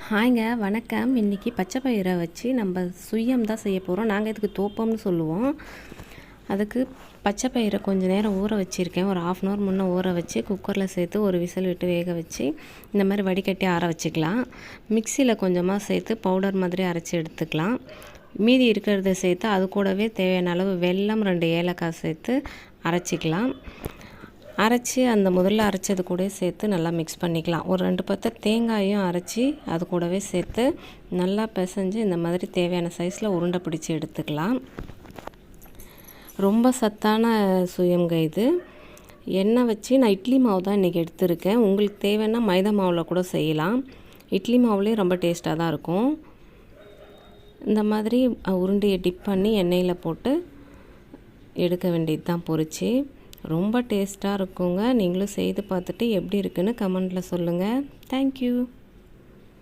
ஹாய்ங்க, வணக்கம். இன்றைக்கி பச்சை பயிரை வச்சு நம்ம சுயம் தான் செய்ய போகிறோம். நாங்கள் இதுக்கு தோப்பம்னு சொல்லுவோம். அதுக்கு பச்சை பயிரை கொஞ்சம் நேரம் ஊற வச்சுருக்கேன். ஒரு 1/2 அன் ஹவர் முன்னே ஊற வச்சு குக்கரில் சேர்த்து ஒரு விசில் விட்டு வேக வச்சு இந்த மாதிரி வடிகட்டி ஆற வச்சுக்கலாம். மிக்சியில் கொஞ்சமாக சேர்த்து பவுடர் மாதிரி அரைச்சி எடுத்துக்கலாம். மீதி இருக்கிறத சேர்த்து அது கூடவே தேவையான அளவு வெல்லம், 2 ஏலக்காய் சேர்த்து அரைச்சிக்கலாம். அரைச்சி அந்த முதல்ல அரைச்சது கூட சேர்த்து நல்லா மிக்ஸ் பண்ணிக்கலாம். ஒரு 2 பத்தை தேங்காயும் அரைச்சி அது கூடவே சேர்த்து நல்லா பிசைஞ்சு இந்த மாதிரி தேவையான சைஸில் உருண்டை பிடிச்சி எடுத்துக்கலாம். ரொம்ப சத்தான சுயம்ங்க இது. எண்ணெய் வச்சு நான் இட்லி மாவு தான் இன்றைக்கி எடுத்துருக்கேன். உங்களுக்கு தேவைன்னா மைதா மாவில் கூட செய்யலாம். இட்லி மாவுலேயும் ரொம்ப டேஸ்ட்டாக தான் இருக்கும். இந்த மாதிரி உருண்டையை டிப் பண்ணி எண்ணெயில் போட்டு எடுக்க வேண்டியது தான் பொரிச்சு. ரொம்ப டேஸ்ட்டாக இருக்குங்க. நீங்களும் செய்து பார்த்துட்டு எப்படி இருக்குன்னு கமெண்ட்டில் சொல்லுங்கள். தேங்க்யூ.